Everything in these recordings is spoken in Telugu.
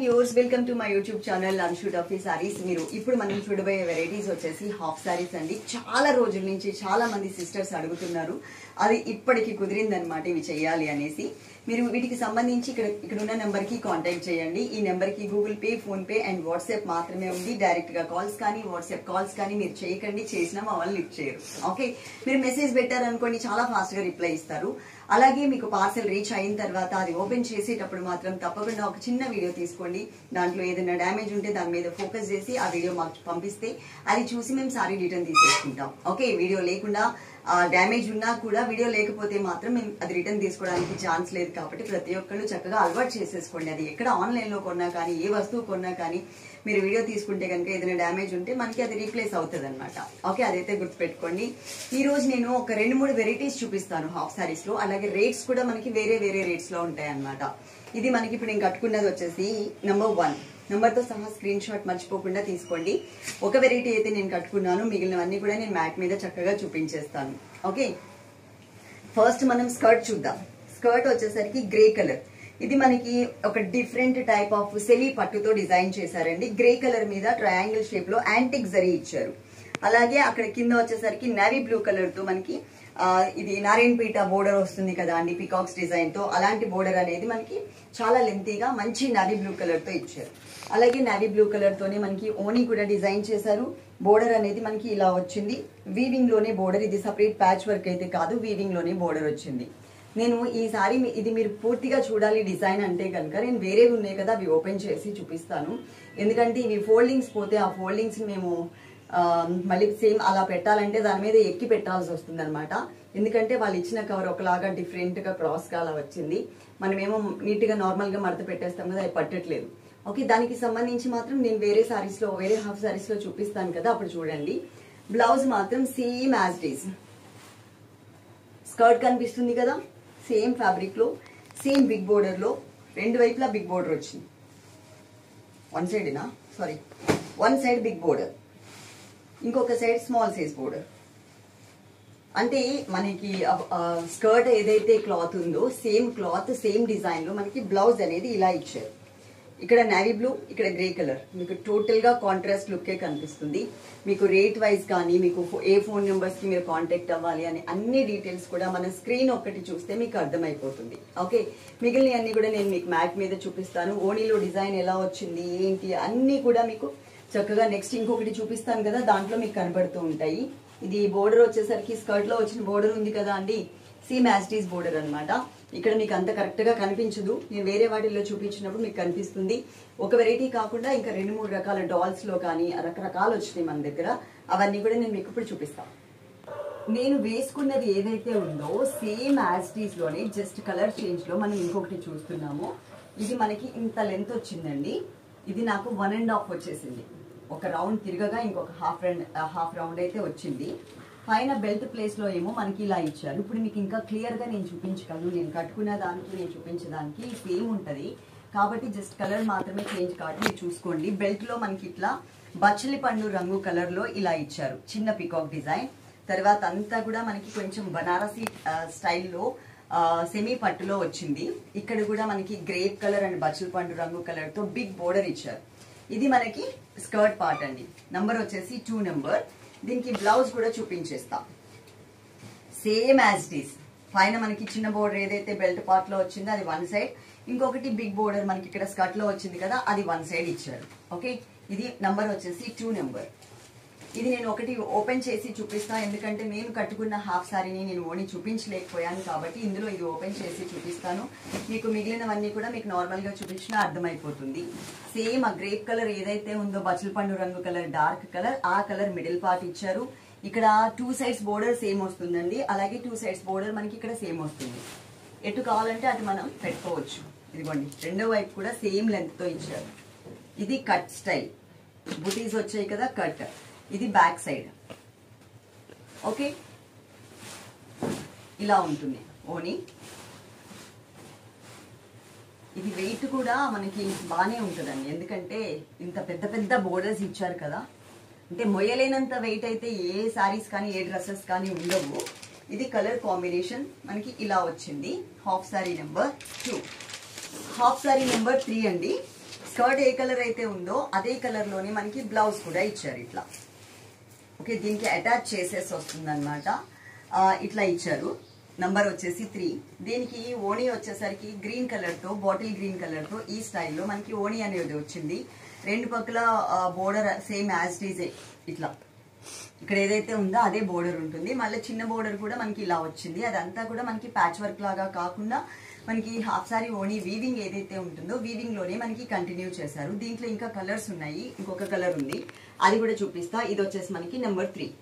Viewers, welcome to my YouTube channel అన్షూట్ ఆఫ్ సారీస్. మీరు ఇప్పుడు మనం చూడబోయే వెరైటీస్ వచ్చేసి హాఫ్ సారీస్ అండి. చాలా రోజుల నుంచి చాలా మంది సిస్టర్స్ అడుగుతున్నారు, అది ఇప్పటికి కుదిరిందనమాట ఇవి చేయాలి అనేసి. మీరు వీటికి సంబంధించి ఇక్కడ ఉన్న నెంబర్ కి కాంటాక్ట్ చేయండి. ఈ నెంబర్ కి Google pay, phone pay and WhatsApp మాత్రమే ఉంది. డైరెక్ట్ గా కాల్స్ కానీ వాట్సాప్ కాల్స్ కానీ మీరు చేయకండి, చేసినా మా వాళ్ళు లిఫ్ట్ చేయరు. ఓకే, మీరు మెసేజ్ పెట్టారనుకోండి చాలా ఫాస్ట్ గా రిప్లై ఇస్తారు. అలాగే మీకు పార్సల్ రీచ్ అయిన తర్వాత అది ఓపెన్ చేసేటప్పుడు మాత్రం తప్పకుండా ఒక చిన్న వీడియో తీసుకోండి. దాంట్లో ఏదైనా డ్యామేజ్ ఉంటే దాని మీద ఫోకస్ చేసి ఆ వీడియో మాకు పంపిస్తే అది చూసి మేము సారీ రిటర్న్ తీసేసుకుంటాం. ఓకే, వీడియో లేకుండా డ్యామేజ్ ఉన్నా కూడా వీడియో లేకపోతే మాత్రం మేము అది రిటర్న్ తీసుకోవడానికి ఛాన్స్ లేదు. కాబట్టి ప్రతి ఒక్కళ్ళు చక్కగా అలవాటు చేసేసుకోండి. అది ఎక్కడ ఆన్లైన్ లో కొన్నా కానీ ఏ వస్తువు కొన్నా కానీ మీరు వీడియో తీసుకుంటే కనుక ఏదైనా డ్యామేజ్ ఉంటే మనకి అది రీప్లేస్ అవుతుంది అనమాట. ఓకే, అదైతే గుర్తుపెట్టుకోండి. ఈ రోజు నేను ఒక 2-3 వెరైటీస్ చూపిస్తాను హాఫ్ సారీస్ లో. అలాగే రేట్స్ కూడా మనకి వేరే వేరే రేట్స్ లో ఉంటాయి అనమాట. ఇది మనకి ఇప్పుడు నేను కట్టుకున్నది వచ్చేసి నెంబర్ 1. నెంబర్ తో సహా స్క్రీన్ షాట్ మర్చిపోకుండా తీసుకోండి. ఒక వెరైటీ అయితే నేను కట్టుకున్నాను, మిగిలినవన్నీ కూడా నేను మ్యాట్ మీద చక్కగా చూపించేస్తాను. ఓకే, ఫస్ట్ మనం స్కర్ట్ చూద్దాం. స్కర్ట్ వచ్చేసరికి గ్రే కలర్. ఇది మనకి ఒక డిఫరెంట్ టైప్ ఆఫ్ సెమీ పట్టుతో డిజైన్ చేశారండి. గ్రే కలర్ మీద ట్రయాంగిల్ షేప్ లో యాంటిక్ జరీ ఇచ్చారు. అలాగే అక్కడ కింద వచ్చేసరికి నేవీ బ్లూ కలర్ తో మనకి ఇది నారాయణపేట బోర్డర్ వస్తుంది కదా అండి, పికాక్స్ డిజైన్ తో. అలాంటి బోర్డర్ అనేది మనకి చాలా లెంతీగా మంచి నేవీ బ్లూ కలర్ తో ఇచ్చారు. అలాగే నేవీ బ్లూ కలర్ తోనే మనకి ఓనీ కూడా డిజైన్ చేశారు. బోర్డర్ అనేది మనకి ఇలా వచ్చింది. వీవింగ్ లోనే బోర్డర్, ఇది సపరేట్ ప్యాచ్ వర్క్ అయితే కాదు, వీవింగ్ లోనే బోర్డర్ వచ్చింది. నేను ఈ సారీ ఇది మీరు పూర్తిగా చూడాలి డిజైన్ అంటే కనుక నేను వేరేవి ఉన్నాయి కదా అవి ఓపెన్ చేసి చూపిస్తాను. ఎందుకంటే ఇవి ఫోల్డింగ్స్ పోతే ఆ ఫోల్డింగ్స్ మేము మళ్ళీ సేమ్ అలా పెట్టాలంటే దాని మీద ఎక్కి పెట్టాల్సి వస్తుంది అనమాట. ఎందుకంటే వాళ్ళు ఇచ్చిన కవర్ ఒకలాగా డిఫరెంట్ గా క్రాస్ గా అలా వచ్చింది. మనమేమో నీట్ గా నార్మల్ గా మడత పెట్టేస్తాం కదా, అది పట్టట్లేదు. ఓకే, దానికి సంబంధించి మాత్రం నేను వేరే సారీస్ లో వేరే హాఫ్ సారీస్ లో చూపిస్తాను కదా, అప్పుడు చూడండి. బ్లౌజ్ మాత్రం same as it is. Skirt కనిపిస్తుంది కదా, సేమ్ ఫ్యాబ్రిక్ లో సేమ్ బిగ్ బోర్డర్ లో రెండు వైపులా బిగ్ బోర్డర్ వచ్చింది. వన్ సైడ్ బిగ్ బోర్డర్, ఇంకొక సైడ్ స్మాల్ సైజ్ బోర్డర్. అంటే మనకి స్కర్ట్ ఏదైతే క్లాత్ ఉందో సేమ్ క్లాత్ సేమ్ డిజైన్ లో మనకి బ్లౌజ్ అనేది ఇలా ఇచ్చారు. ఇక్కడ నేవీ బ్లూ, ఇక్కడ గ్రే కలర్. మీకు టోటల్ గా కాంట్రాస్ట్ లుక్కే కనిపిస్తుంది. మీకు రేట్ వైజ్ కానీ మీకు ఏ ఫోన్ నెంబర్స్ కి మీరు కాంటాక్ట్ అవ్వాలి అని అన్ని డీటెయిల్స్ కూడా మన స్క్రీన్ ఒక్కటి చూస్తే మీకు అర్థమైపోతుంది. ఓకే, మిగిలిన అన్ని కూడా నేను మీకు మ్యాట్ మీద చూపిస్తాను. ఓణీలో డిజైన్ ఎలా వచ్చింది ఏంటి అన్ని కూడా మీకు చక్కగా నెక్స్ట్ ఇంకొకటి చూపిస్తాను కదా, దాంట్లో మీకు కనబడుతూ ఉంటాయి. ఇది బోర్డర్ వచ్చేసరికి స్కర్ట్ లో వచ్చిన బోర్డర్ ఉంది కదా అండి, same as it is border అనమాట. ఇక్కడ మీకు అంత కరెక్ట్ గా కనిపించదు, నేను వేరే వాటిల్లో చూపించినప్పుడు మీకు కనిపిస్తుంది. ఒక వెరైటీ కాకుండా ఇంకా 2-3 రకాల డాల్స్ లో కానీ రకరకాలు వచ్చినాయి మన దగ్గర. అవన్నీ కూడా నేను మీకు ఇప్పుడు చూపిస్తాను. నేను వేసుకున్నది ఏదైతే ఉందో సేమ్ యాజ్ ఇట్ ఈస్ లోనే జస్ట్ కలర్ చేంజ్ లో మనం ఇంకొకటి చూస్తున్నాము. ఇది మనకి ఇంత లెంత్ వచ్చిందండి. ఇది నాకు 1.5 వచ్చేసింది. ఒక రౌండ్ తిరగగా ఇంకొక హాఫ్ రౌండ్ అయితే వచ్చింది. పైన బెల్ట్ ప్లేస్ లో ఏమో మనకి ఇలా ఇచ్చారు. ఇప్పుడు మీకు ఇంకా క్లియర్ గా నేను చూపించగలను. నేను కట్టుకున్న దానికి నేను చూపించడానికి సేమ్ ఉంటది కాబట్టి జస్ట్ కలర్ మాత్రమే చేంజ్ కాదు, మీరు చూసుకోండి. బెల్ట్ లో మనకి ఇట్లా బచ్చలి పండు రంగు కలర్ లో ఇలా ఇచ్చారు, చిన్న పికాక్ డిజైన్. తర్వాత అంతా కూడా మనకి కొంచెం బనారసి స్టైల్లో సెమీ పట్టులో వచ్చింది. ఇక్కడ కూడా మనకి గ్రేప్ కలర్ అండ్ బచ్చలి పండు రంగు కలర్ తో బిగ్ బోర్డర్ ఇచ్చారు. ఇది మనకి స్కర్ట్ పార్ట్ అండి. నంబర్ వచ్చేసి 2 నెంబర్. దీనికి బ్లౌజ్ కూడా చూపించేస్తా. Same as it is. పైన మనకి చిన్న బోర్డర్ ఏదైతే బెల్ట్ పార్ట్ లో వచ్చిందో అది 1 సైడ్, ఇంకొకటి బిగ్ బోర్డర్ మనకి ఇక్కడ స్కర్ట్ లో వచ్చింది కదా అది 1 సైడ్ ఇచ్చారు. ఓకే, ఇది నంబర్ వచ్చేసి 2 నెంబర్. ఇది నేను ఒకటి ఓపెన్ చేసి చూపిస్తా, ఎందుకంటే నేను కట్టుకున్న హాఫ్ సారీని నేను ఓని చూపించలేకపోయాను కాబట్టి ఇందులో ఇది ఓపెన్ చేసి చూపిస్తాను. మీకు మిగిలినవన్నీ కూడా మీకు నార్మల్ గా చూపించినా అర్థమైపోతుంది. సేమ్ ఆ గ్రేప్ కలర్ ఏదైతే ఉందో బచ్చల పండు రంగు కలర్ డార్క్ కలర్, ఆ కలర్ మిడిల్ పార్ట్ ఇచ్చారు. ఇక్కడ 2 సైడ్స్ బోర్డర్ సేమ్ వస్తుందండి. అలాగే 2 సైడ్స్ బోర్డర్ మనకి ఇక్కడ సేమ్ వస్తుంది. ఎటు కావాలంటే అటు మనం పెట్టుకోవచ్చు. ఇదిగోండి, రెండో వైపు కూడా సేమ్ లెంత్ తో ఇచ్చారు. ఇది కట్ స్టైల్, బుటీస్ వచ్చాయి కదా కట్. ఇది బ్యాక్ సైడ్. ఓకే, ఇలా ఉంటుంది ఓని. ఇది వెయిట్ కూడా మనకి బాగానే ఉంటుందండి, ఎందుకంటే ఇంత పెద్ద పెద్ద బోర్డర్స్ ఇచ్చారు కదా. అంటే మొయ్యలేనంత వెయిట్ అయితే ఏ సారీస్ కానీ ఏ డ్రెస్సెస్ కానీ ఉండవు. ఇది కలర్ కాంబినేషన్ మనకి ఇలా వచ్చింది. Half sorry number 2. Half sorry number 3 అండి. స్కర్ట్ ఏ కలర్ అయితే ఉందో అదే కలర్ లోనే మనకి బ్లౌజ్ కూడా ఇచ్చారు ఇట్లా. ఓకే, దీనికి అటాచ్ చేసేసి వస్తుంది అనమాట. ఇట్లా ఇచ్చారు. నంబర్ వచ్చేసి 3. దీనికి ఓణి వచ్చేసరికి గ్రీన్ కలర్ తో, బాటిల్ గ్రీన్ కలర్ తో ఈ స్టైల్లో మనకి ఓణి అనేది వచ్చింది. రెండు పక్కల బోర్డర్ సేమ్ యాజ్ డీజే ఇట్లా ఇక్కడ ఏదైతే ఉందో అదే బోర్డర్ ఉంటుంది. మళ్ళీ చిన్న బోర్డర్ కూడా మనకి ఇలా వచ్చింది. అదంతా కూడా మనకి ప్యాచ్ వర్క్ లాగా కాకుండా మనకి హాఫ్ సారీ ఓణి వీవింగ్ ఏదైతే ఉంటుందో వీవింగ్ లోనే మనకి కంటిన్యూ చేశారు. దీంట్లో ఇంకా కలర్స్ ఉన్నాయి. ఇంకొక కలర్ ఉంది, అది కూడా చూపిస్తా. ఇది వచ్చేసి మనకి నెంబర్ 3.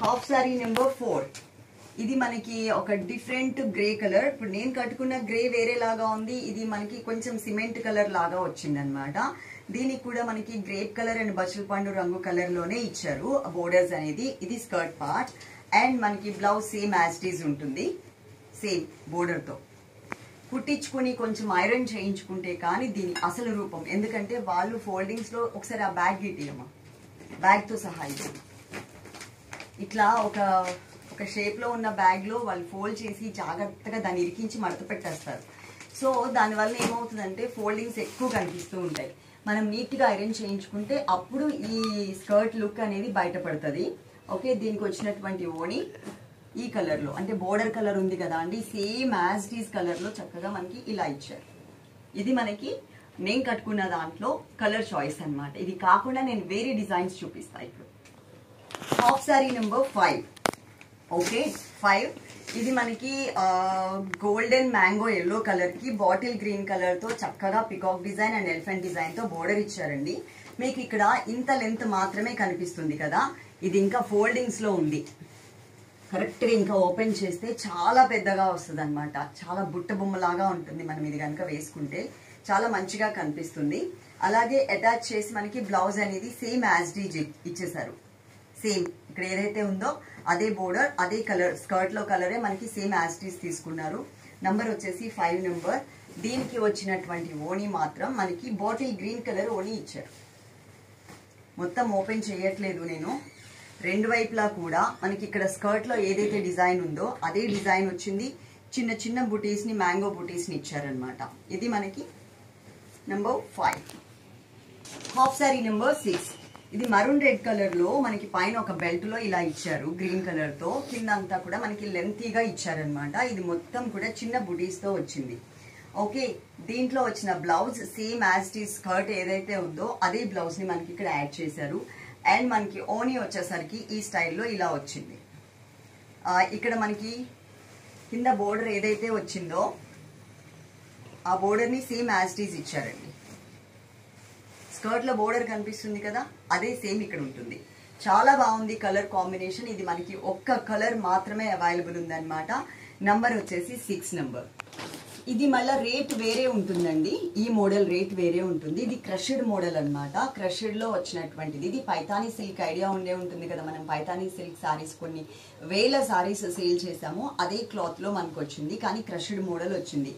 Half sorry number 4. ఇది మనకి ఒక డిఫరెంట్ గ్రే కలర్. ఇప్పుడు నేను కట్టుకున్న గ్రే వేరే లాగా ఉంది. ఇది మనకి కొంచెం సిమెంట్ కలర్ లాగా వచ్చింది అనమాట. దీనికి కూడా మనకి గ్రేప్ కలర్ అండ్ బచ్చల పండు రంగు కలర్ లోనే ఇచ్చారు బోర్డర్స్ అనేది. ఇది స్కర్ట్ పార్ట్ అండ్ మనకి blouse same as it is ఉంటుంది, సేమ్ బోర్డర్ తో. కుట్టించుకుని కొంచెం ఐరన్ చేయించుకుంటే కానీ దీని అసలు రూపం. ఎందుకంటే వాళ్ళు ఫోల్డింగ్స్ లో ఒకసారి ఆ బ్యాగ్ గిట్టియమ్మా, బ్యాగ్ తో సహా ఇది ఇట్లా ఒక షేప్ లో ఉన్న బ్యాగ్ లో వాళ్ళు ఫోల్డ్ చేసి జాగ్రత్తగా దాన్ని ఇరికించి మడత పెట్టేస్తారు. సో దానివల్ల ఏమవుతుందంటే ఫోల్డింగ్స్ ఎక్కువ కనిపిస్తూ ఉంటాయి. మనం నీట్ గా ఐరన్ చేయించుకుంటే అప్పుడు ఈ స్కర్ట్ లుక్ అనేది బయటపడుతుంది. ఓకే, దీనికి వచ్చినటువంటి ఓణి ఈ కలర్ లో, అంటే బోర్డర్ కలర్ ఉంది కదా అండి, same as it is colour లో చక్కగా మనకి ఇలా ఇచ్చారు. ఇది మనకి నేను కట్టుకున్న దాంట్లో కలర్ చాయిస్ అన్నమాట. ఇది కాకుండా నేను వేరే డిజైన్స్ చూపిస్తాను ఇప్పుడు. Half sorry number 5. ఓకే, 5. ఇది మనకి గోల్డెన్ మ్యాంగో ఎల్లో కలర్ కి బాటిల్ గ్రీన్ కలర్ తో చక్కగా peacock design and elephant design తో బోర్డర్ ఇచ్చారండి. మీకు ఇక్కడ ఇంత లెంత్ మాత్రమే కనిపిస్తుంది కదా, ఇది ఇంకా ఫోల్డింగ్స్ లో ఉంది. కరెక్ట్ గా ఇంకా ఓపెన్ చేస్తే చాలా పెద్దగా వస్తుంది అనమాట. చాలా బుట్ట బొమ్మలాగా ఉంటుంది. మనం ఇది కనుక వేసుకుంటే చాలా మంచిగా కనిపిస్తుంది. అలాగే అటాచ్ చేసి మనకి బ్లౌజ్ అనేది సేమ్ యాజ్ డీజ్ ఇచ్చేసారు. సేమ్ ఇక్కడ ఏదైతే ఉందో అదే బోర్డర్, అదే కలర్, స్కర్ట్ లో కలరే మనకి సేమ్ యాజ్ డీజ్ తీసుకున్నారు. నంబర్ వచ్చేసి 5 నెంబర్. దీనికి వచ్చినటువంటి ఓణి మాత్రం మనకి బాటిల్ గ్రీన్ కలర్ ఓణి ఇచ్చారు. మొత్తం ఓపెన్ చేయట్లేదు నేను. రెండు వైపులా కూడా మనకి ఇక్కడ స్కర్ట్ లో ఏదైతే డిజైన్ ఉందో అదే డిజైన్ వచ్చింది. చిన్న చిన్న బుటీస్ ని, మ్యాంగో బుటీస్ ని ఇచ్చారనమాట. ఇది మనకి నెంబర్ 5. Half sorry number 6. ఇది మరూన్ రెడ్ కలర్ లో మనకి పైన ఒక బెల్ట్ లో ఇలా ఇచ్చారు గ్రీన్ కలర్ తో. కింద అంతా కూడా మనకి లెంతీగా ఇచ్చారనమాట. ఇది మొత్తం కూడా చిన్న బుటీస్ తో వచ్చింది. ఓకే, దీంట్లో వచ్చిన blouse same as it is skirt ఏదైతే ఉందో అదే బ్లౌజ్ ని మనకి ఇక్కడ యాడ్ చేశారు. అండ్ మనకి ఓణి వచ్చేసరికి ఈ స్టైల్లో ఇలా వచ్చింది. ఇక్కడ మనకి కింద బోర్డర్ ఏదైతే వచ్చిందో ఆ బోర్డర్ ని సేమ్ యాజ్ ఇట్ ఈజ్ ఇచ్చారండి. స్కర్ట్ లో బోర్డర్ కనిపిస్తుంది కదా, అదే సేమ్ ఇక్కడ ఉంటుంది. చాలా బాగుంది కలర్ కాంబినేషన్. ఇది మనకి ఒక్క కలర్ మాత్రమే అవైలబుల్ ఉందన్నమాట. నంబర్ వచ్చేసి 6 నెంబర్. ఇది మళ్ళీ రేట్ వేరే ఉంటుందండి. ఈ మోడల్ రేట్ వేరే ఉంటుంది. ఇది క్రషెడ్ మోడల్ అన్నమాట. క్రషెడ్ లో వచ్చినటువంటిది. ఇది పైతానీ సిల్క్ ఐడియా ఉండే ఉంటుంది కదా, మనం పైతానీ సిల్క్ సారీస్ కొన్ని వేల సారీస్ సేల్ చేసాము. అదే క్లాత్ లో మనకు వచ్చింది, కానీ క్రషెడ్ మోడల్ వచ్చింది.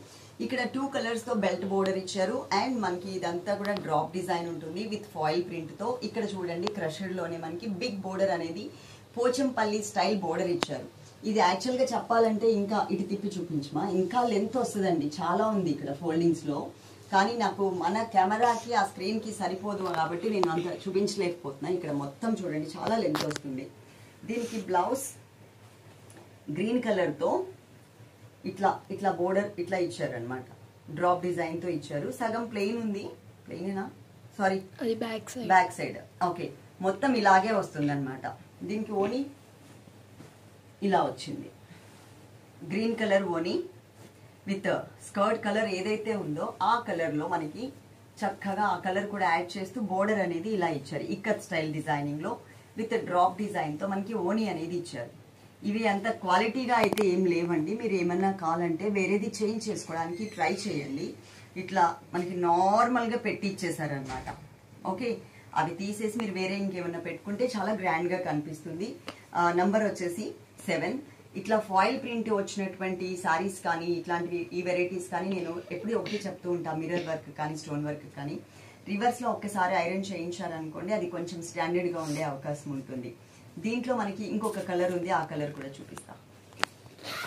ఇక్కడ 2 కలర్స్ తో బెల్ట్ బోర్డర్ ఇచ్చారు. అండ్ మనకి ఇదంతా కూడా డ్రాప్ డిజైన్ ఉంటుంది విత్ ఫాయిల్ ప్రింట్ తో. ఇక్కడ చూడండి క్రషెడ్ లోనే మనకి బిగ్ బోర్డర్ అనేది పోచంపల్లి స్టైల్ బోర్డర్ ఇచ్చారు. ఇది యాక్చువల్ గా చెప్పాలంటే ఇంకా ఇటు తిప్పి చూపించమా, ఇంకా లెంత్ వస్తుందండి. చాలా ఉంది ఇక్కడ ఫోల్డింగ్స్ లో, కానీ నాకు మన కెమెరాకి ఆ స్క్రీన్ కి సరిపోదు కాబట్టి నేను అంత చూపించలేకపోతున్నా. ఇక్కడ మొత్తం చూడండి చాలా లెంత్ వస్తుంది. దీనికి బ్లౌజ్ గ్రీన్ కలర్ తో ఇట్లా బోర్డర్ ఇట్లా ఇచ్చారనమాట. డ్రాప్ డిజైన్ తో ఇచ్చారు. సగం ప్లెయిన్ ఉంది. ప్లెయినేనా? Sorry, back side. ఓకే, మొత్తం ఇలాగే వస్తుంది అనమాట. దీనికి ఓణి ఇలా వచ్చింది. గ్రీన్ కలర్ ఓణి విత్ స్కర్ట్ కలర్ ఏదైతే ఉందో ఆ కలర్ లో మనకి చక్కగా ఆ కలర్ కూడా యాడ్ చేస్తూ బోర్డర్ అనేది ఇలా ఇచ్చారు. ఇక్కత్ స్టైల్ డిజైనింగ్ లో విత్ డ్రాప్ డిజైన్ తో మనకి ఓణి అనేది ఇచ్చారు. ఇవి అంత క్వాలిటీగా అయితే ఏం లేవండి. మీరు ఏమన్నా కావాలంటే వేరేది చేంజ్ చేసుకోవడానికి ట్రై చేయండి. ఇట్లా మనకి నార్మల్ గా పెట్టి ఇచ్చేసారనమాట. ఓకే, అవి తీసేసి మీరు వేరే ఇంకేమన్నా పెట్టుకుంటే చాలా గ్రాండ్ గా కనిపిస్తుంది. నంబర్ వచ్చేసి 7. ఇట్లా ఫాయిల్ ప్రింట్ వచ్చినటువంటి సారీస్ కానీ ఇట్లాంటివి ఈ వెరైటీస్ కానీ నేను ఎప్పుడు ఒకటి చెప్తూ ఉంటాను. మిర్రర్ వర్క్ కానీ స్టోన్ వర్క్ కానీ రివర్స్ లో ఒక్కసారి ఐరన్ చేయించారనుకోండి అది కొంచెం స్టాండర్డ్ గా ఉండే అవకాశం ఉంటుంది. దీంట్లో మనకి ఇంకొక కలర్ ఉంది, ఆ కలర్ కూడా చూపిస్తా.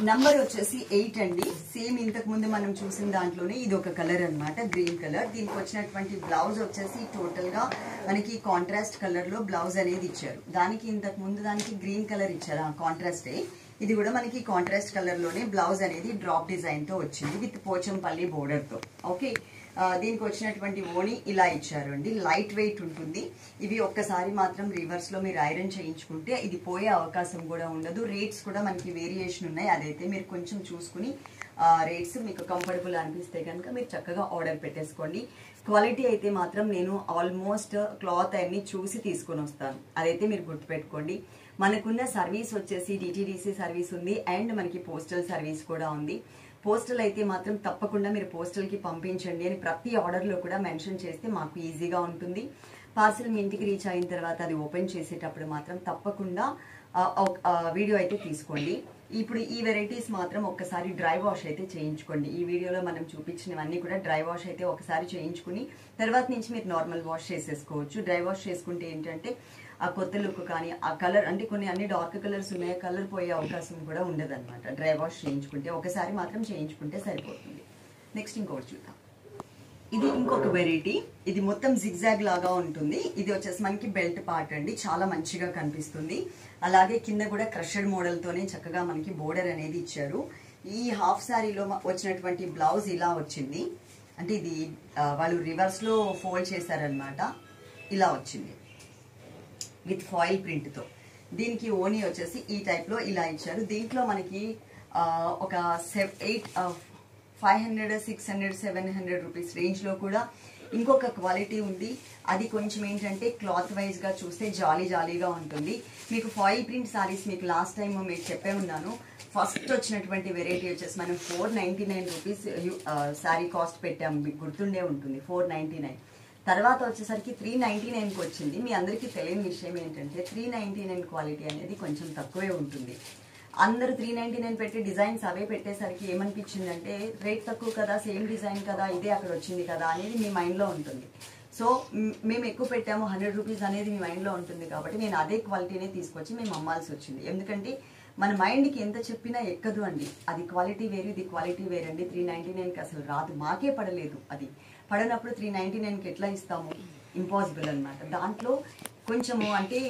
నంబర్ వచ్చేసి 8 అండి. సేమ్ ఇంతకు ముందు మనం చూసిన దాంట్లోనే ఇది ఒక కలర్ అన్నమాట, గ్రీన్ కలర్. దీనికి వచ్చినటువంటి బ్లౌజ్ వచ్చేసి టోటల్ గా మనకి కాంట్రాస్ట్ కలర్ లో బ్లౌజ్ అనేది ఇచ్చారు. దానికి ఇంతకు ముందు దానికి గ్రీన్ కలర్ ఇచ్చారు, కాంట్రాస్టే. ఇది కూడా మనకి కాంట్రాస్ట్ కలర్ లోనే బ్లౌజ్ అనేది డ్రాప్ డిజైన్ తో వచ్చింది విత్ పోచంపల్లి బోర్డర్ తో. ఓకే, దీనికి వచ్చినటువంటి ఓణి ఇలా ఇచ్చారు అండి. లైట్ వెయిట్ ఉంటుంది. ఇవి ఒక్కసారి మాత్రం రివర్స్ లో మీరు ఐరన్ చేయించుకుంటే ఇది పోయే అవకాశం కూడా ఉండదు. రేట్స్ కూడా మనకి వేరియేషన్ ఉన్నాయి, అదైతే మీరు కొంచెం చూసుకుని రేట్స్ మీకు కంఫర్టబుల్ అనిపిస్తే కనుక మీరు చక్కగా ఆర్డర్ పెట్టేసుకోండి. క్వాలిటీ అయితే మాత్రం నేను ఆల్మోస్ట్ క్లాత్ అన్ని చూసి తీసుకొని వస్తాను, అదైతే మీరు గుర్తుపెట్టుకోండి. మనకున్న సర్వీస్ వచ్చేసి డిటిడిసి సర్వీస్ ఉంది అండ్ మనకి పోస్టల్ సర్వీస్ కూడా ఉంది. పోస్టల్ అయితే మాత్రం తప్పకుండా మీరు పోస్టల్కి పంపించండి అని ప్రతి ఆర్డర్లో కూడా మెన్షన్ చేస్తే మాకు ఈజీగా ఉంటుంది. పార్సిల్ మీ ఇంటికి రీచ్ అయిన తర్వాత అది ఓపెన్ చేసేటప్పుడు మాత్రం తప్పకుండా వీడియో అయితే తీసుకోండి. ఇప్పుడు ఈ వెరైటీస్ మాత్రం ఒక్కసారి డ్రై వాష్ అయితే చేయించుకోండి. ఈ వీడియోలో మనం చూపించినవన్నీ కూడా డ్రై వాష్ అయితే ఒకసారి చేయించుకుని తర్వాత నుంచి మీరు నార్మల్ వాష్ చేసేసుకోవచ్చు. డ్రై వాష్ చేసుకుంటే ఏంటంటే ఆ కొత్త లుక్ కానీ ఆ కలర్ అంటే కొన్ని అన్ని డార్క్ కలర్స్ ఉన్నాయి, కలర్ పోయే అవకాశం కూడా ఉండదు అనమాట. డ్రై వాష్ చేయించుకుంటే ఒకసారి మాత్రం చేయించుకుంటే సరిపోతుంది. నెక్స్ట్ ఇంకొకటి చూద్దాం. ఇది ఇంకొక వెరైటీ. ఇది మొత్తం జిగ్జాగ్ లాగా ఉంటుంది. ఇది వచ్చేసి మనకి బెల్ట్ పార్ట్ అండి, చాలా మంచిగా కనిపిస్తుంది. అలాగే కింద కూడా క్రషెడ్ మోడల్ తోనే చక్కగా మనకి బోర్డర్ అనేది ఇచ్చారు. ఈ హాఫ్ శారీలో వచ్చినటువంటి బ్లౌజ్ ఇలా వచ్చింది. అంటే ఇది వాళ్ళు రివర్స్ లో ఫోల్డ్ చేశారనమాట, ఇలా వచ్చింది విత్ ఫాయిల్ ప్రింట్ తో. దీనికి ఓనీ వచ్చేసి ఈ టైప్ లో ఇలా ఇచ్చారు. దీంట్లో మనకి ఒక 500, 600, 700 రూపీస్ రేంజ్ లో కూడా ఇంకొక క్వాలిటీ ఉంది. అది కొంచెం ఏంటంటే క్లాత్ వైజ్ గా చూస్తే జాలీగా ఉంటుంది. మీకు ఫాయిల్ ప్రింట్ సారీస్ మీకు లాస్ట్ టైం మీకు చెప్పే ఉన్నాను. ఫస్ట్ వచ్చినటువంటి వెరైటీ వచ్చేసి మనం 499 రూపీస్ శారీ కాస్ట్ పెట్టాము, మీకు గుర్తుండే ఉంటుంది 499. తర్వాత వచ్చేసరికి 399కి వచ్చింది. మీ అందరికీ తెలియని విషయం ఏంటంటే 399 క్వాలిటీ అనేది కొంచెం తక్కువే ఉంటుంది. అందరూ 399 పెట్టి డిజైన్స్ అవే పెట్టేసరికి ఏమనిపించిందంటే రేట్ తక్కువ కదా, సేమ్ డిజైన్ కదా, ఇదే అక్కడ వచ్చింది కదా అనేది మీ మైండ్లో ఉంటుంది. సో మేము ఎక్కువ పెట్టాము 100 రూపీస్ అనేది మీ మైండ్లో ఉంటుంది. కాబట్టి నేను అదే క్వాలిటీనే తీసుకొచ్చి మేము అమ్మాల్సి వచ్చింది. ఎందుకంటే మన మైండ్కి ఎంత చెప్పినా ఎక్కదు అండి. అది క్వాలిటీ వేరు, ఇది క్వాలిటీ వేరండి. 399కి అసలు రాదు, మాకే పడలేదు. అది పడనప్పుడు 399కి ఎట్లా ఇస్తాము, ఇంపాసిబుల్ అనమాట. దాంట్లో కొంచెము అంటే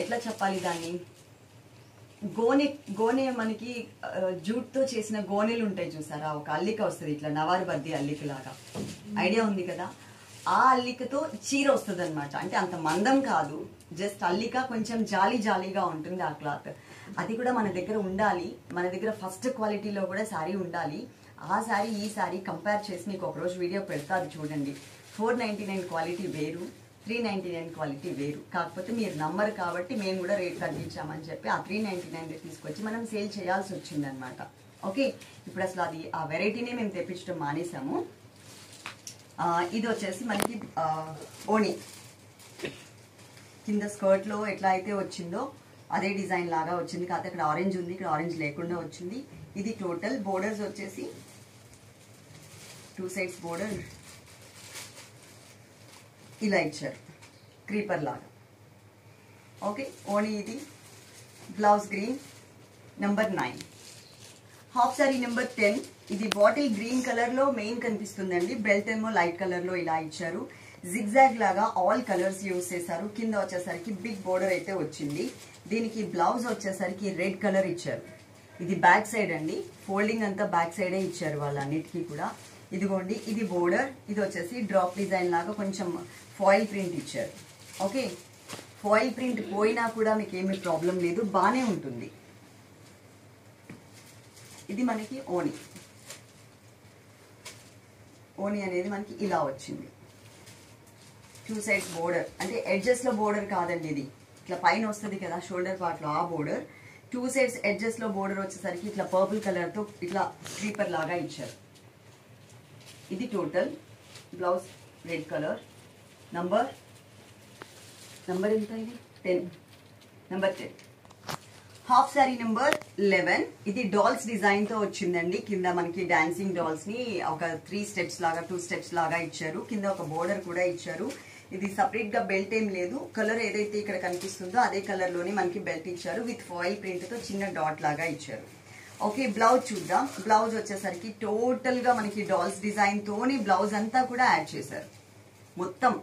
ఎట్లా చెప్పాలి, దాన్ని గోనె మనకి జూట్తో చేసిన గోనెలు ఉంటాయి చూసారా, ఒక అల్లిక వస్తుంది ఇట్లా నవారు బద్ది అల్లిక లాగా, ఐడియా ఉంది కదా. ఆ అల్లికతో చీర వస్తుంది అనమాట. అంటే అంత మందం కాదు, జస్ట్ అల్లిక, కొంచెం జాలీగా ఉంటుంది ఆ క్లాత్. అది కూడా మన దగ్గర ఉండాలి. మన దగ్గర ఫస్ట్ క్వాలిటీలో కూడా శారీ ఉండాలి. ఆ శారీ ఈ శారీ కంపేర్ చేసి మీకు ఒకరోజు వీడియో పెడతా, అది చూడండి. 499 క్వాలిటీ వేరు, 399 క్వాలిటీ వేరు. కాకపోతే మీరు నమ్మరు కాబట్టి మేము కూడా రేట్ తగ్గించామని చెప్పి ఆ 399 తీసుకొచ్చి మనం సేల్ చేయాల్సి వచ్చింది అనమాట. ఓకే, ఇప్పుడు అసలు అది ఆ వెరైటీనే మేము తెప్పించడం మానేసాము. ఇది వచ్చేసి మనకి ఓణి కింద స్కర్ట్ లో ఎట్లా అయితే వచ్చిందో అదే డిజైన్ లాగా వచ్చింది. కాకపోతే ఇక్కడ ఆరెంజ్ ఉంది, ఇక్కడ ఆరెంజ్ లేకుండా వచ్చింది. ఇది టోటల్ బోర్డర్స్ వచ్చేసి 2 సైడ్స్ బోర్డర్ ఇలా ఇచ్చారు, క్రీపర్ లాగా. ఓకే, ఓణి ఇది. Blouse green number 9. Half sorry number 10. ఇది బాటిల్ గ్రీన్ కలర్ లో మెయిన్ కనిపిస్తుందండి. బెల్ట్ ఏమో లైట్ కలర్ లో ఇలా ఇచ్చారు. జిగ్జాగ్ లాగా ఆల్ కలర్స్ యూజ్ చేశారు. కింద వచ్చేసరికి బిగ్ బోర్డర్ అయితే వచ్చింది. దీనికి బ్లౌజ్ వచ్చేసరికి రెడ్ కలర్ ఇచ్చారు. ఇది బ్యాక్ సైడ్ అండి, ఫోల్డింగ్ అంతా బ్యాక్ సైడే ఇచ్చారు వాళ్ళన్నిటికీ కూడా. ఇదిగోండి, ఇది బోర్డర్. ఇది వచ్చేసి డ్రాప్ డిజైన్ లాగా కొంచెం ఫాయిల్ ప్రింట్ ఇచ్చారు. ఓకే, ఫాయిల్ ప్రింట్ పోయినా కూడా మీకు ఏమీ ప్రాబ్లం లేదు, బాగానే ఉంటుంది. ఇది మనకి ఓణి. ఓణి అనేది మనకి ఇలా వచ్చింది. 2 సైడ్స్ బోర్డర్, అంటే ఎడ్జెస్ లో బోర్డర్ కాదండి, ఇది ఇట్లా పైన వస్తుంది కదా షోల్డర్ పార్ట్ లో, ఆ బోర్డర్. 2 సైడ్స్ ఎడ్జెస్ లో బోర్డర్ వచ్చేసరికి ఇట్లా పర్పుల్ కలర్ తో ఇట్లా క్రీపర్ లాగా ఇచ్చారు. ఇది total blouse red colour. Number ఎంత ఇది? 10. నెంబర్ 10. Half sorry number 11. ఇది డాల్స్ డిజైన్ తో వచ్చిందండి. కింద మనకి డాన్సింగ్ డాల్స్ ని ఒక 3 స్టెప్స్ లాగా 2 స్టెప్స్ లాగా ఇచ్చారు. కింద ఒక బోర్డర్ కూడా ఇచ్చారు. ఇది సపరేట్ గా బెల్ట్ ఏం లేదు, కలర్ ఏదైతే ఇక్కడ కనిపిస్తుందో అదే కలర్ లోనే మనకి బెల్ట్ ఇచ్చారు. విత్ ఫాయిల్ ప్రింట్ తో చిన్న డాట్ లాగా ఇచ్చారు. ఓకే, బ్లౌజ్ చూద్దాం. బ్లౌజ్ వచ్చేసరికి టోటల్ గా మనకి డాల్స్ డిజైన్ తోని బ్లౌజ్ అంతా కూడా యాడ్ చేశారు. మొత్తం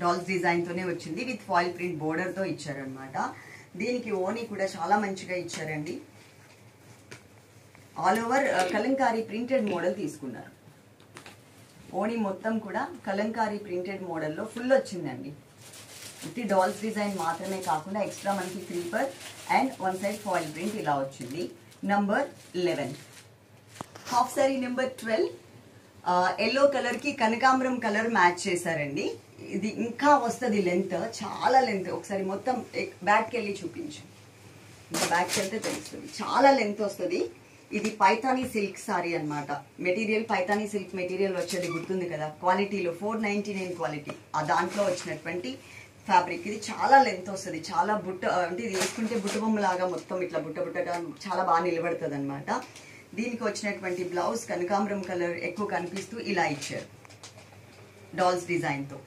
డాల్స్ డిజైన్ తోనే వచ్చింది, విత్ ఫాయిల్ ప్రింట్ బోర్డర్ తో ఇచ్చారనమాట. దీనికి ఓనీ కూడా చాలా మంచిగా ఇచ్చారండి. All over Kalamkari printed model తీసుకున్నారు. ఓనీ మొత్తం కూడా కలంకారీ ప్రింటెడ్ మోడల్లో ఫుల్ వచ్చిందండి. ఇది డాల్స్ డిజైన్ మాత్రమే కాకుండా ఎక్స్ట్రా మనకి creeper and one side foil print ఇలా వచ్చింది. Number 11. Half sorry number 12. Yellow colour కి కనకాంబరం కలర్ మ్యాచ్ చేశారండి. ఇది ఇంకా వస్తుంది లెంత్, చాలా లెంత్. ఒకసారి మొత్తం బ్యాక్కి వెళ్ళి చూపించు, ఇంకా బ్యాక్కి వెళ్తే తెలుస్తుంది. చాలా లెంత్ వస్తుంది. ఇది పైతానీ సిల్క్ సారీ అనమాట. మెటీరియల్ పైతానీ సిల్క్ మెటీరియల్ వచ్చేది గుర్తుంది కదా, క్వాలిటీలో 499 క్వాలిటీ. ఆ దాంట్లో వచ్చినటువంటి ఫ్యాబ్రిక్. ఇది చాలా లెంత్ వస్తుంది, చాలా బుట్ట అంటే ఇది వేసుకుంటే బుట్ట బొమ్మ లాగా మొత్తం ఇట్లా బుట్ట బుట్టగా చాలా బాగా నిలబడుతుంది అనమాట. దీనికి వచ్చినటువంటి బ్లౌజ్ కనకాంబరం కలర్ ఎక్కువ కనిపిస్తూ ఇలా ఇచ్చారు డాల్స్ డిజైన్ తో,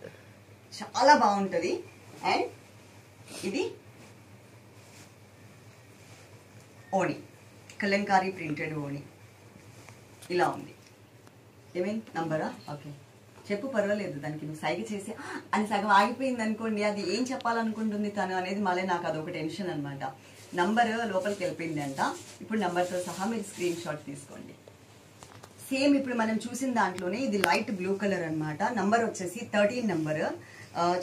చాలా బాగుంటది. అండ్ ఇది ఓణి, కలంకారీ ప్రింటెడ్ ఓణి ఇలా ఉంది. ఏమేం నంబరా? ఓకే చెప్పు, పర్వాలేదు. దానికి నువ్వు సైగ చేసి అని సగం ఆగిపోయింది అనుకోండి, అది ఏం చెప్పాలనుకుంటుంది తను అనేది మళ్ళీ నాకు అదొక టెన్షన్ అనమాట. నంబర్ లోపలికి వెళ్ళిపోయింది అంట. ఇప్పుడు నంబర్తో సహా మీరు స్క్రీన్ షాట్ తీసుకోండి. సేమ్ ఇప్పుడు మనం చూసిన దాంట్లోనే ఇది లైట్ బ్లూ కలర్ అనమాట. నంబర్ వచ్చేసి 13 నంబర్.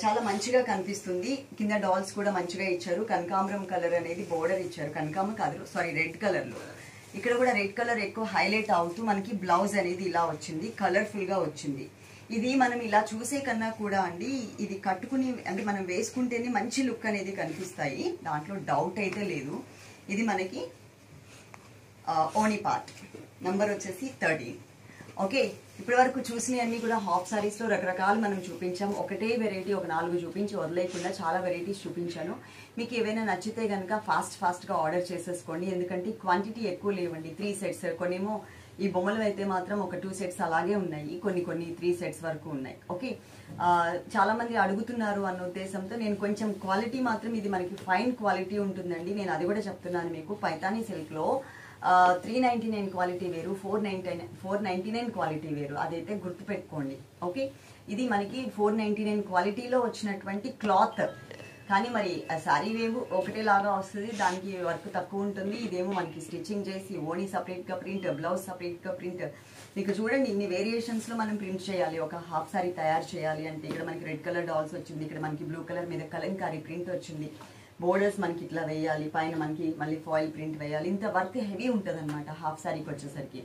చాలా మంచిగా కనిపిస్తుంది. కింద డాల్స్ కూడా మంచిగా ఇచ్చారు. కనకాంబరం కలర్ అనేది బోర్డర్ ఇచ్చారు. కనకాంబరం కాదు, సారీ, రెడ్ కలర్ లో. ఇక్కడ కూడా రెడ్ కలర్ ఎక్కువ హైలైట్ అవుతూ మనకి బ్లౌజ్ అనేది ఇలా వచ్చింది, కలర్ఫుల్ గా వచ్చింది. ఇది మనం ఇలా చూసే కన్నా కూడా అండి, ఇది కట్టుకుని అంటే మనం వేసుకుంటేనే మంచి లుక్ అనేది కనిపిస్తాయి, దాంట్లో డౌట్ అయితే లేదు. ఇది మనకి ఓణి పార్ట్. నంబర్ వచ్చేసి 13. ఓకే, ఇప్పటి వరకు చూసినవన్నీ కూడా హాఫ్ సారీస్ లో రకరకాలు మనం చూపించాం. ఒకటే వెరైటీ ఒక 4 చూపించి వదిలేకుండా చాలా వెరైటీస్ చూపించాను. మీకు ఏవైనా నచ్చితే కనుక ఫాస్ట్ గా ఆర్డర్ చేసేసుకోండి, ఎందుకంటే క్వాంటిటీ ఎక్కువ లేవండి. 3 సెట్స్, కొన్నేమో ఈ బొమ్మలు అయితే మాత్రం ఒక 2 సెట్స్ అలాగే ఉన్నాయి, కొన్ని 3 సెట్స్ వరకు ఉన్నాయి. ఓకే, చాలా మంది అడుగుతున్నారు అన్న ఉద్దేశంతో నేను కొంచెం క్వాలిటీ మాత్రం ఇది మనకి ఫైన్ క్వాలిటీ ఉంటుందండి. నేను అది కూడా చెప్తున్నాను మీకు. పైతానీ సిల్క్ లో 399 క్వాలిటీ వేరు, 499 క్వాలిటీ వేరు, అదైతే గుర్తుపెట్టుకోండి. ఓకే, ఇది మనకి 499 క్వాలిటీలో వచ్చినటువంటి క్లాత్. కానీ మరి శారీ వేవ్ ఒకటేలాగా వస్తుంది, దానికి వర్క్ తక్కువ ఉంటుంది. ఇదేమో మనకి స్టిచ్చింగ్ చేసి ఓణి సపరేట్ గా ప్రింట్, బ్లౌజ్ సపరేట్ గా ప్రింట్. మీకు చూడండి ఇన్ని వేరియేషన్స్ లో మనం ప్రింట్ చేయాలి. ఒక హాఫ్ సారీ తయారు చేయాలి అంటే ఇక్కడ మనకి రెడ్ కలర్ డాల్స్ వచ్చింది, ఇక్కడ మనకి బ్లూ కలర్ మీద కలంకారీ ప్రింట్ వచ్చింది, బోర్డర్స్ మనకి ఇట్లా వేయాలి, పైన మనకి మళ్ళీ ఫాయిల్ ప్రింట్ వేయాలి. ఇంత వర్క్ హెవీ ఉంటుంది అనమాట హాఫ్ సారీకి వచ్చేసరికి.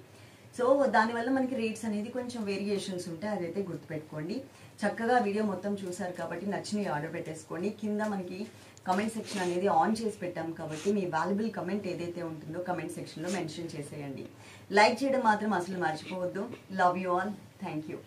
సో దానివల్ల మనకి రేట్స్ అనేది కొంచెం వేరియేషన్స్ ఉంటాయి, అదైతే గుర్తుపెట్టుకోండి. చక్కగా వీడియో మొత్తం చూసారు కాబట్టి నచ్చినవి ఆర్డర్ పెట్టేసుకోండి. కింద మనకి కమెంట్ సెక్షన్ అనేది ఆన్ చేసి పెట్టాం కాబట్టి మీ వాల్యుబుల్ కమెంట్ ఏదైతే ఉంటుందో కమెంట్ సెక్షన్లో మెన్షన్ చేసేయండి. లైక్ చేయడం మాత్రం అసలు మర్చిపోవద్దు. Love you all. Thank you.